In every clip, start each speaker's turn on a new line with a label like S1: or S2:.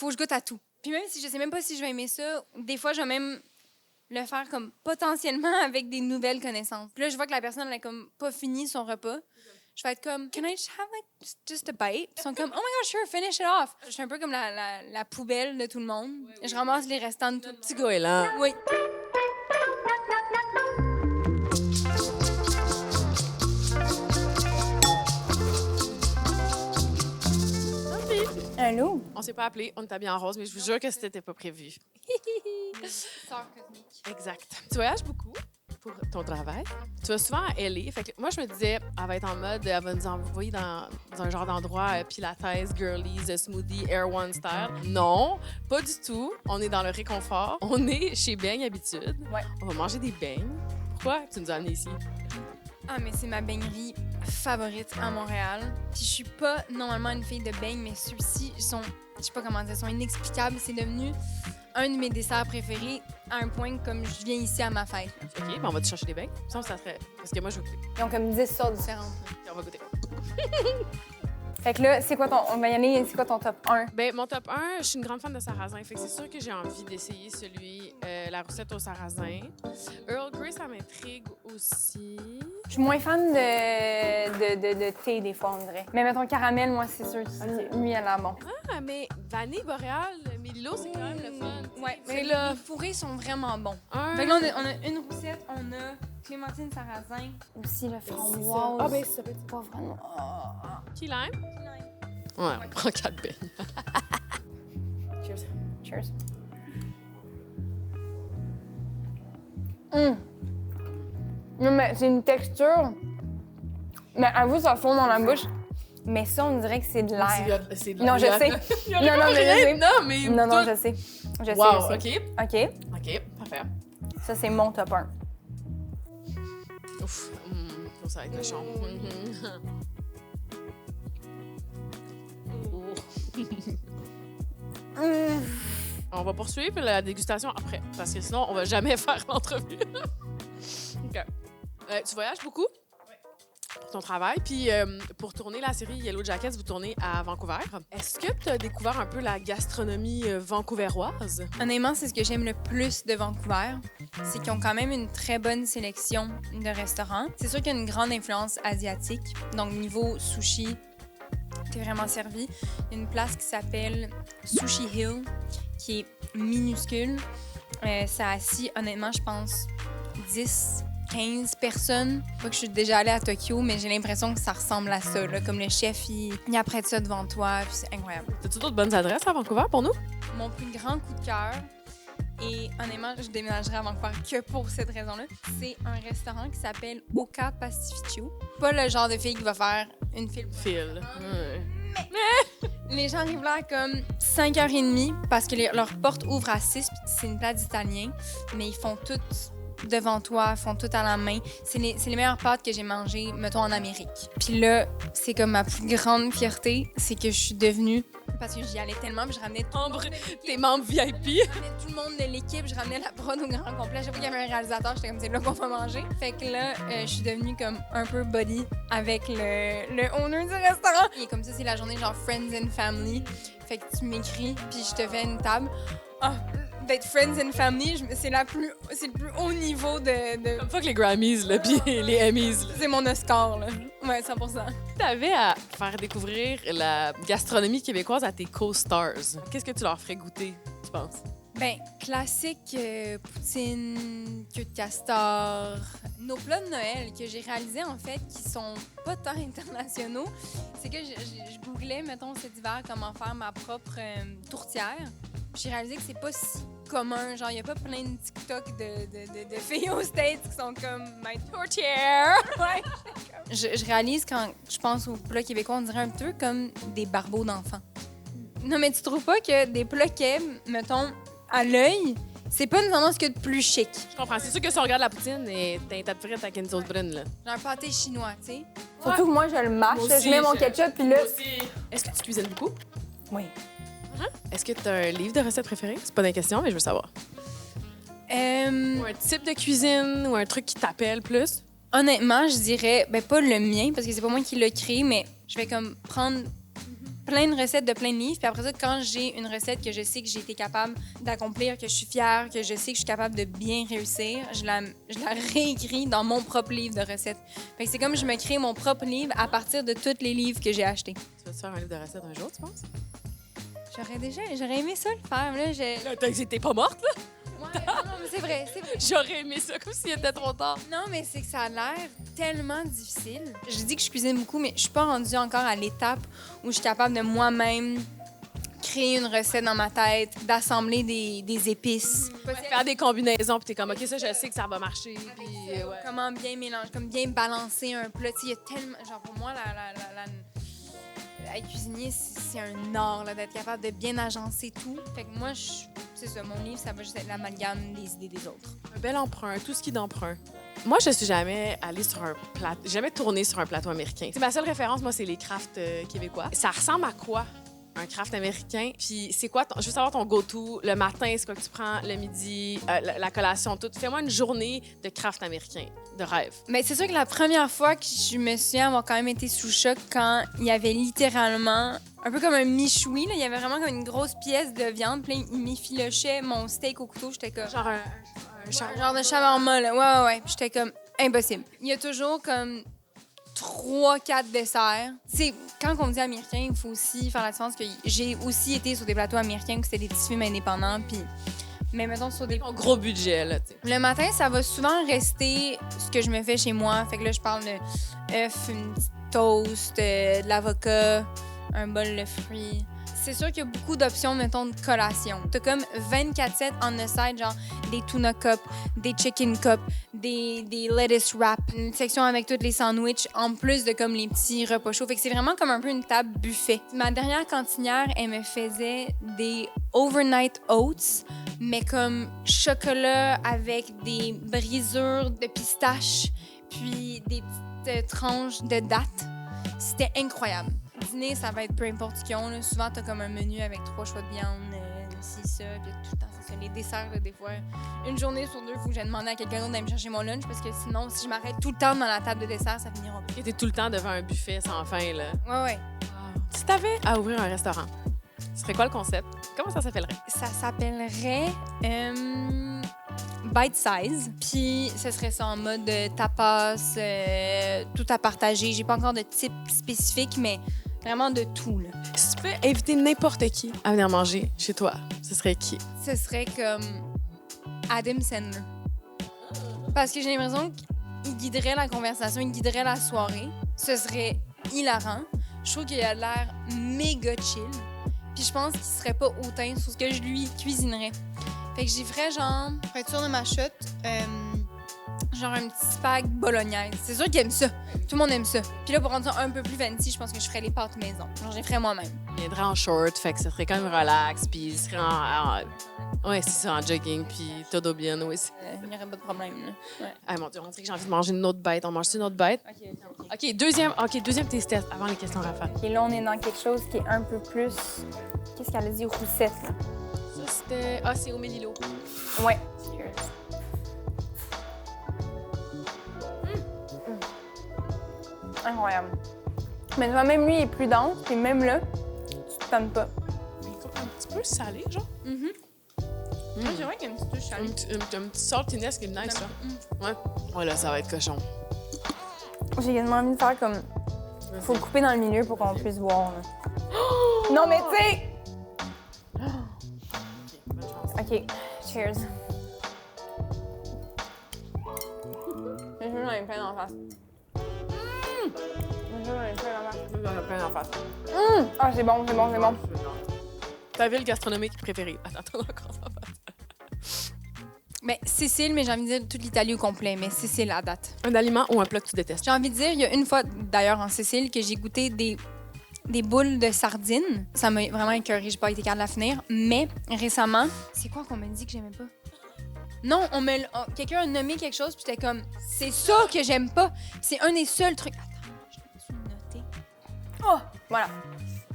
S1: faut que je goûte à tout. Puis même si je sais même pas si je vais aimer ça, des fois, je vais même le faire comme potentiellement avec des nouvelles connaissances. Puis là, je vois que la personne n'a comme pas fini son repas. Je vais être comme, can I just have like just a bite? Ils sont comme, oh my god, sure, finish it off. Je suis un peu comme la poubelle de tout le monde. Je ramasse les restants de tout.
S2: Petit goéland.
S1: Oui. Allô?
S2: On s'est pas appelé, on était habillés en rose, mais je vous jure que c'était pas prévu.
S1: Sœur cosmique.
S2: Exact. Tu voyages beaucoup pour ton travail. Tu vas souvent à LA. Fait que moi, je me disais, elle va être en mode, elle va nous envoyer dans un genre d'endroit pilates, girlies, smoothie, Air One style. Non, pas du tout. On est dans le réconfort. On est chez Beigne Habitude.
S1: Ouais.
S2: On va manger des beignes. Pourquoi tu nous as amenés ici?
S1: Ah, mais c'est ma beignerie favorite à Montréal. Puis je suis pas normalement une fille de beignes, mais ceux-ci sont, je sais pas comment dire, sont inexplicables. C'est devenu un de mes desserts préférés à un point que comme je viens ici à ma fête.
S2: OK, ben on va te chercher des beignes. Ça serait... Parce que moi, je veux goûter.
S1: Ils ont comme 10 sortes différentes.
S2: Puis on va goûter.
S1: Fait que là, c'est quoi ton... On va y aller, c'est quoi ton top 1?
S2: Ben mon top 1, je suis une grande fan de sarrasin. Fait que c'est sûr que j'ai envie d'essayer celui, la recette au sarrasin. Earl Grey, ça m'intrigue aussi.
S1: Je suis moins fan de thé, des fois, on dirait. Mais mettons caramel, moi, c'est sûr que lui, elle a bon.
S2: Ah, mais vanille boréale, Mélilo, c'est quand même le fun.
S1: Ouais,
S2: Mais
S1: mais
S2: là-
S1: les fourrés sont vraiment bons.
S2: Un...
S1: Fait que là, on a une roussette, on a clémentine sarrasin. Aussi le framboise.
S2: Ah, ben, ça peut être
S1: pas vraiment.
S2: Key lime? Ouais, on prend 4 beignes.
S1: Cheers. Cheers. Non, mais c'est une texture. Mais avoue, ça fond dans la bouche. Mais ça, on dirait que c'est de l'air.
S2: C'est de
S1: Non, je sais. Non, non, mais je sais.
S2: Non, mais...
S1: Non, non,
S2: toi-
S1: je sais. Je
S2: Wow,
S1: sais, je sais.
S2: OK.
S1: OK.
S2: OK, parfait.
S1: Ça, c'est mon top 1.
S2: Ouf, ça va être méchant. On va poursuivre la dégustation après, parce que sinon, on va jamais faire l'entrevue. OK. Tu voyages beaucoup? Pour ton travail. Puis pour tourner la série Yellow Jackets, vous tournez à Vancouver. Est-ce que tu as découvert un peu la gastronomie vancouveroise?
S1: Honnêtement, c'est ce que j'aime le plus de Vancouver. C'est qu'ils ont quand même une très bonne sélection de restaurants. C'est sûr qu'il y a une grande influence asiatique. Donc, niveau sushi, t'es vraiment servi. Il y a une place qui s'appelle Sushi Hill, qui est minuscule. Ça a assis, honnêtement, je pense, 10, 15 personnes. Pas que je suis déjà allée à Tokyo, mais j'ai l'impression que ça ressemble à ça. Là. Comme le chef, il apprête ça devant toi, puis c'est incroyable.
S2: As-tu d'autres bonnes adresses à Vancouver pour nous?
S1: Mon plus grand coup de cœur, et honnêtement, je déménagerai à Vancouver que pour cette raison-là, c'est un restaurant qui s'appelle Oka Pacificio. Pas le genre de fille qui va faire une file.
S2: Phil.
S1: Les gens arrivent là à comme 5h30 parce que leur porte ouvre à 6, puis c'est une place d'italien, mais ils font tout devant toi, font tout à la main. C'est les meilleures pâtes que j'ai mangées, mettons, en Amérique. Puis là, c'est comme ma plus grande fierté, c'est que je suis devenue... Parce que j'y allais tellement, puis je ramenais tout le monde de l'équipe.
S2: Tes membres VIP.
S1: Je ramenais tout le monde de l'équipe, je ramenais la prod au grand complet. À chaque fois qu'il y avait un réalisateur, j'étais comme, c'est là qu'on va manger. Fait que là, je suis devenue comme un peu buddy avec le owner du restaurant. Et comme ça, c'est la journée genre Friends and Family. Fait que tu m'écris, puis je te fais une table. Ah, d'être Friends and Family, c'est le plus haut niveau de...
S2: Comme pas que les Grammys, là, puis les Emmys, là.
S1: C'est mon Oscar, là. Ouais, 100%.
S2: Tu avais à faire découvrir la gastronomie québécoise à tes co-stars. Qu'est-ce que tu leur ferais goûter, tu penses?
S1: Ben, classique poutine, queue de castor. Nos plats de Noël que j'ai réalisés, en fait, qui sont pas tant internationaux, c'est que je googlais, mettons, cet hiver, comment faire ma propre tourtière. J'ai réalisé que c'est pas si commun. Genre, il y a pas plein de TikTok de filles aux States qui sont comme « my tourtière ». Ouais. Je réalise quand je pense aux plats québécois, on dirait un peu comme des barbeaux d'enfants. Non, mais tu trouves pas que des plats keb, mettons, à l'œil, c'est pas nécessairement ce qu'il y a de plus chic?
S2: Je comprends. C'est sûr que si on regarde la poutine, t'as un tas de frites avec une sauce brune, là.
S1: Genre un pâté chinois, tu sais.
S3: Surtout que moi, je le mâche,
S2: Moi aussi,
S3: je mets mon
S2: je-
S3: ketchup, puis là...
S2: Est-ce que tu cuisines beaucoup?
S3: Oui.
S2: Est-ce que tu as un livre de recettes préféré? C'est pas une question, mais je veux savoir. Ou un type de cuisine ou un truc qui t'appelle plus?
S1: Honnêtement, je dirais, ben pas le mien, parce que c'est pas moi qui l'ai créé, mais je vais comme prendre plein de recettes de plein de livres. Puis après ça, quand j'ai une recette que je sais que j'ai été capable d'accomplir, que je suis fière, que je sais que je suis capable de bien réussir, je la réécris dans mon propre livre de recettes. Fait que c'est comme je me crée mon propre livre à partir de tous les livres que j'ai achetés.
S2: Tu vas te faire un livre de recettes un jour, tu penses?
S1: J'aurais aimé ça le faire. Là,
S2: T'es pas morte, là?
S1: Ouais, non, mais c'est vrai.
S2: J'aurais aimé ça, comme s'il était trop tard.
S1: Non, mais c'est que ça a l'air tellement difficile. Je dis que je cuisine beaucoup, mais je suis pas rendue encore à l'étape où je suis capable de moi-même créer une recette dans ma tête, d'assembler des épices.
S2: Faire des combinaisons, puis t'es comme, OK, ça, je sais que ça va marcher. Puis, ouais.
S1: Comment bien mélanger, comme bien balancer un plat. Tu sais, il y a tellement... Genre, pour moi, être cuisinier, c'est un art, là, d'être capable de bien agencer tout. Fait que moi, c'est ça, mon livre, ça va juste être l'amalgame des idées des autres.
S2: Un bel emprunt, tout ce qui est d'emprunt. Moi, je suis jamais allée sur un plateau, jamais tourné sur un plateau américain. C'est ma seule référence, moi, c'est les crafts québécois. Ça ressemble à quoi? Un craft américain. Puis c'est quoi, je veux savoir ton go-to. Le matin, c'est quoi que tu prends? Le midi, la collation, tout. Fais-moi une journée de craft américain, de rêve.
S1: Mais c'est sûr que la première fois que je me souviens avoir quand même été sous choc, quand il y avait littéralement, un peu comme un michoui, là, il y avait vraiment comme une grosse pièce de viande, puis il m'effilochait mon steak au couteau, j'étais comme...
S2: Genre
S1: genre de shawarma, là. Ouais. Puis j'étais comme, impossible. Il y a toujours comme 3-4 desserts. C'est quand on dit américain, il faut aussi faire la différence que j'ai aussi été sur des plateaux américains où c'était des petits films indépendants, puis mais mettons sur des
S2: un gros budget là, tu sais.
S1: Le matin, ça va souvent rester ce que je me fais chez moi. Fait que là, je parle de œufs, une petite toast, de l'avocat, un bol de fruits. C'est sûr qu'il y a beaucoup d'options, mettons, de collation. T'as comme 24/7 on the side, genre des tuna cups, des chicken cups, des lettuce wraps, une section avec tous les sandwichs, en plus de comme les petits repas chauds. Fait que c'est vraiment comme un peu une table buffet. Ma dernière cantinière, elle me faisait des overnight oats, mais comme chocolat avec des brisures de pistache, puis des petites tranches de dattes. C'était incroyable. Dîner, ça va être peu importe ce qu'ils ont. Là. Souvent, t'as comme un menu avec 3 choix de viande, ci, ça, puis tout le temps, c'est ça. Les desserts, là, des fois, une journée sur 2, il faut que j'aille demander à quelqu'un d'autre d'aller me chercher mon lunch, parce que sinon, si je m'arrête tout le temps dans la table de dessert, ça finira pas.
S2: Et t'es tout le temps devant un buffet sans fin, là.
S1: Ouais.
S2: Si t'avais à ouvrir un restaurant, ce serait quoi le concept? Comment ça s'appellerait?
S1: Ça s'appellerait Bite Size. Puis, ce serait ça en mode tapas, tout à partager. J'ai pas encore de type spécifique, mais vraiment de tout, là.
S2: Si tu peux inviter n'importe qui à venir manger chez toi, ce serait qui?
S1: Ce serait comme Adam Sandler. Parce que j'ai l'impression qu'il guiderait la conversation, il guiderait la soirée. Ce serait hilarant. Je trouve qu'il a l'air méga chill. Puis je pense qu'il serait pas hautain sur ce que je lui cuisinerais. Fait que j'y ferais genre, pour être sûre de ma chute, genre un petit spag bolognaise. C'est sûr qu'il aime ça. Tout le monde aime ça. Puis là, pour rendre ça un peu plus fancy, je pense que je ferais les pâtes maison. Genre, je les ferais moi-même.
S2: Il viendrait en short, fait que ça serait quand même relax, puis il serait ouais, c'est ça, en jogging, puis todo bien aussi.
S1: Il n'y aurait pas de problème, là. Ouais.
S2: Ah mon Dieu, on dirait que j'ai envie de manger une autre bête. On mange une autre bête? OK, deuxième taste test avant les questions rafales.
S1: Et là, on est dans quelque chose qui est un peu plus... Qu'est-ce qu'elle a dit? Roussette, là.
S2: Ça, c'était... Ah, c'est au Mélilo.
S1: Ouais. Incroyable. Mais tu vois, même lui, il est plus dense, puis même là, tu te tannes pas.
S2: Il est comme un petit peu salé, genre.
S1: C'est vrai qu'il y a une petite touche salée.
S2: Un petit saltiness qui est nice, ça. Ouais. Ouais, là, ça va être cochon.
S1: J'ai quasiment envie de faire comme... Faut le couper dans le milieu pour qu'on puisse voir, là. Non, mais tu sais... OK. Cheers. Je veux j'en ai plein en face.
S2: J'en ai plein en face.
S1: Ah, c'est bon.
S2: Ta ville gastronomique préférée? Attends, encore en face.
S1: Ben, Sicile, mais j'ai envie de dire toute l'Italie au complet, mais Sicile à date.
S2: Un aliment ou un plat que tu détestes?
S1: J'ai envie de dire, il y a une fois, d'ailleurs, en Sicile, que j'ai goûté des boules de sardines. Ça m'a vraiment écœurée, j'ai pas été capable de la finir. Mais récemment, c'est quoi qu'on m'a dit que j'aimais pas? Non, quelqu'un a nommé quelque chose, puis j'étais comme, c'est ça que j'aime pas. C'est un des seuls trucs. Attends, je me suis noté. Oh, voilà.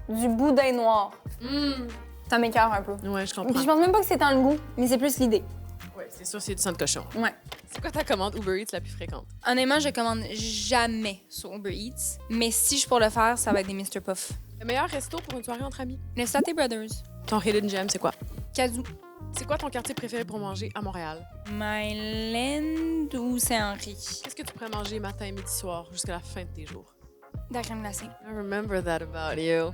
S1: Du boudin noir. Ça m'écœure un peu.
S2: Ouais, je
S1: Puis
S2: comprends.
S1: je pense même pas que c'est dans le goût, mais c'est plus l'idée.
S2: Ouais, c'est sûr, c'est du sang de cochon.
S1: Ouais.
S2: C'est quoi ta commande Uber Eats la plus fréquente?
S1: Honnêtement, je commande jamais sur Uber Eats. Mais si je pour le faire, ça va être des Mr. Puff.
S2: Le meilleur resto pour une soirée entre amis?
S1: Le Saté Brothers.
S2: Ton hidden gem, c'est quoi?
S1: Kazoo.
S2: C'est quoi ton quartier préféré pour manger à Montréal?
S1: Myland ou Saint-Henri.
S2: Qu'est-ce que tu pourrais manger matin, midi, soir, jusqu'à la fin de tes jours?
S1: De la crème glacée.
S2: I remember that about you.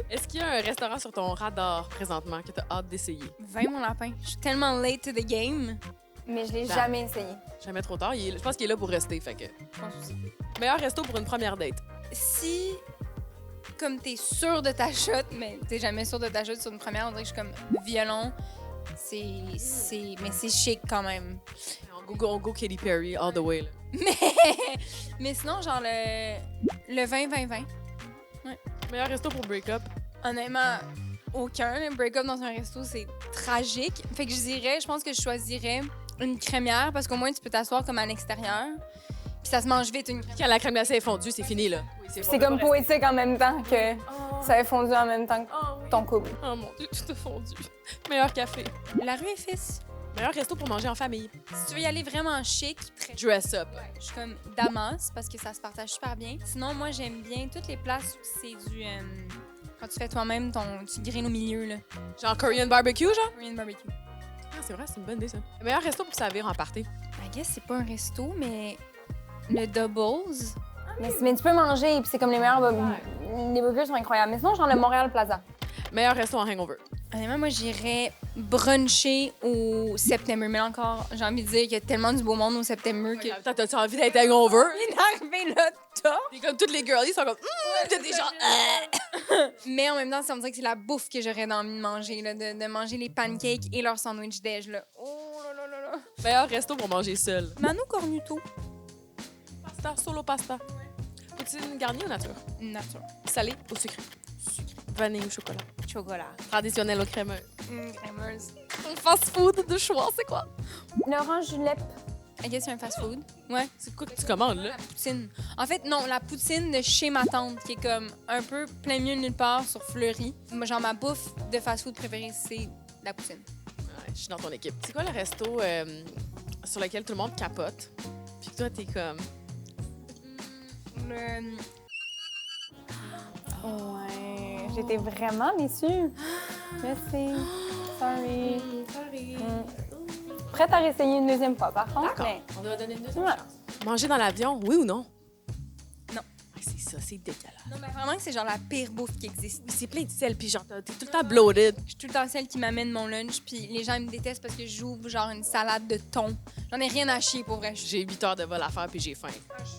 S2: Est-ce qu'il y a un restaurant sur ton radar présentement que tu as hâte d'essayer?
S1: 20 mon lapin. Je suis tellement late to the game. Mais je l'ai
S2: Ben.
S1: jamais essayé.
S2: Jamais trop tard. Je pense qu'il est là pour rester. Fait que...
S1: Je pense aussi.
S2: Meilleur resto pour une première date?
S1: Si, comme t'es sûr de ta shot, mais t'es jamais sûr de ta shot sur une première, on dirait que je suis comme violon. Mais c'est chic quand même.
S2: On go Katy Perry all the way. Là.
S1: Mais sinon, genre le 20-20-20.
S2: Meilleur resto pour break-up?
S1: Honnêtement, aucun. Le break-up dans un resto, c'est tragique. Fait que je pense que je choisirais une crémière parce qu'au moins tu peux t'asseoir comme à l'extérieur. Puis ça se mange vite une crémière.
S2: Quand la crème glacée est fondue, c'est fini, là. Oui,
S3: C'est comme poétique en même temps que ça a fondu en même temps que ton couple.
S2: Oh mon Dieu, tout a fondu. Meilleur café?
S1: La rue est fils.
S2: Meilleur resto pour manger en famille?
S1: Si tu veux y aller vraiment chic,
S2: Dress up.
S1: je suis comme Damas parce que ça se partage super bien. Sinon, moi, j'aime bien toutes les places où c'est du... quand tu fais toi-même, tu grines au milieu, là.
S2: Genre Korean barbecue, genre?
S1: Korean barbecue.
S2: Ah, c'est vrai, c'est une bonne idée, ça. Le meilleur resto pour servir en party?
S1: I guess c'est pas un resto, mais le Doubles.
S3: Mais tu peux manger, puis c'est comme les meilleurs... Les burgers sont incroyables. Mais sinon, genre le Montréal Plaza.
S2: Meilleur resto en hangover?
S1: Honnêtement, moi, j'irais bruncher au September. Mais là encore, j'ai envie de dire qu'il y a tellement du beau monde au September que...
S2: Attends, t'as-tu envie d'être hangover?
S1: Arrivé là, top!
S2: Et comme toutes les girlies sont comme... t'as des gens...
S1: Mais en même temps, ça me dirait que c'est la bouffe que j'aurais envie de manger, là, de manger les pancakes et leur sandwich déj, là. Oh là là là là!
S2: Meilleur resto pour manger seul?
S1: Manu Cornuto.
S2: Pasta, solo pasta. Poutine garnie ou nature?
S1: Nature.
S2: Salé ou sucré?
S1: Sucré.
S2: Vanille ou chocolat?
S1: Chocolat.
S2: Traditionnel ou crémeux?
S1: Crémeuse.
S2: Ton fast-food de choix, c'est quoi?
S3: L'orange julep.
S1: I guess c'est un fast-food. Ouais.
S2: C'est quoi que tu commandes, là?
S1: La poutine. En fait, non, la poutine de chez ma tante, qui est comme un peu plein milieu de nulle part sur Fleury. Moi, genre, ma bouffe de fast-food préférée, c'est la poutine.
S2: Ouais, je suis dans ton équipe. C'est quoi le resto sur lequel tout le monde capote? Puis que toi, t'es comme...
S1: Le...
S3: Ouais, j'étais vraiment déçue. Merci. Sorry. Prête à réessayer une deuxième fois, par contre. Mais...
S2: On doit donner une deuxième
S3: Ouais.
S2: chance. Manger dans l'avion, oui ou non?
S1: Non.
S2: Ah, c'est ça, c'est dégueulasse.
S1: Non, mais vraiment que c'est genre la pire bouffe qui existe.
S2: Oui, c'est plein de sel, puis genre, t'es tout le temps bloated.
S1: Je suis tout le temps celle qui m'amène mon lunch, puis les gens ils me détestent parce que j'ouvre genre une salade de thon. J'en ai rien à chier pour vrai.
S2: J'ai 8 heures de vol à faire, puis j'ai faim.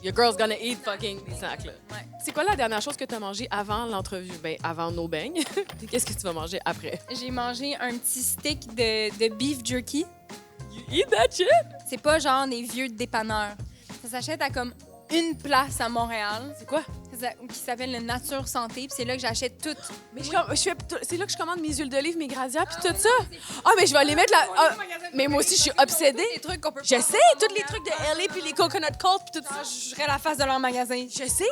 S2: Your girl's gonna eat fucking des snacks, là.
S1: Ouais.
S2: C'est quoi la dernière chose que t'as mangé avant l'entrevue? Ben, avant nos beignes. Qu'est-ce que tu vas manger après?
S1: J'ai mangé un petit stick de beef jerky.
S2: You eat that shit?
S1: C'est pas genre des vieux dépanneurs. Ça s'achète à comme une place à Montréal.
S2: C'est quoi?
S1: Qui s'appelle le Nature Santé. Puis c'est là que j'achète tout.
S2: Mais c'est là que je commande mes huiles d'olive, mes grasias, puis tout ça. Ah, mais je vais les mettre là. Ah, mais moi aussi, je suis obsédée.
S1: Des trucs qu'on peut
S2: Je sais, tous les trucs de LA, puis les coconut cold, puis tout ça.
S1: Je ferais la face de leur magasin.
S2: Je sais.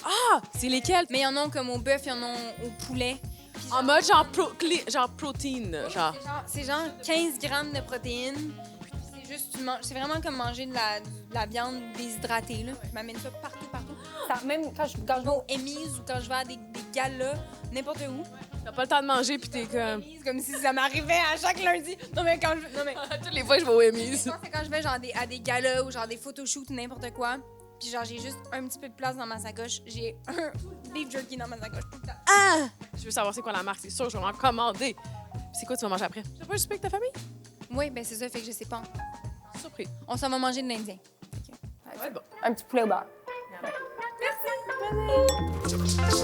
S2: Ah, c'est lesquels?
S1: Mais il y en a comme au bœuf, il y en a au poulet. Puis
S2: En mode genre, genre protéine, genre.
S1: C'est genre 15 grammes de protéines. C'est juste, tu manges. C'est vraiment comme manger de la viande déshydratée, là. Je m'amène ça partout, partout.
S3: Ça, même quand je
S1: Quand je vais au Emmys ou quand je vais à des galas, n'importe où.
S2: T'as pas le temps de manger, puis t'es comme...
S1: C'est comme si ça m'arrivait à chaque lundi. Non, mais quand je. Non, mais.
S2: Toutes les fois, je vais au Emmys.
S1: Je pense que quand je vais genre à des galas ou genre des photoshoots ou n'importe quoi, puis genre j'ai juste un petit peu de place dans ma sacoche, j'ai un beef jerky dans ma sacoche tout le temps.
S2: Ah! Je veux savoir c'est quoi la marque, c'est sûr, je vais m'en commander. Puis c'est quoi tu vas manger après? Tu vas pas juste avec ta famille?
S1: Oui, ben c'est ça, fait que je sais pas.
S2: Surpris.
S1: On s'en va manger de l'Indien.
S2: Ouais, bon.
S3: un petit poulet au beurre.
S1: Merci.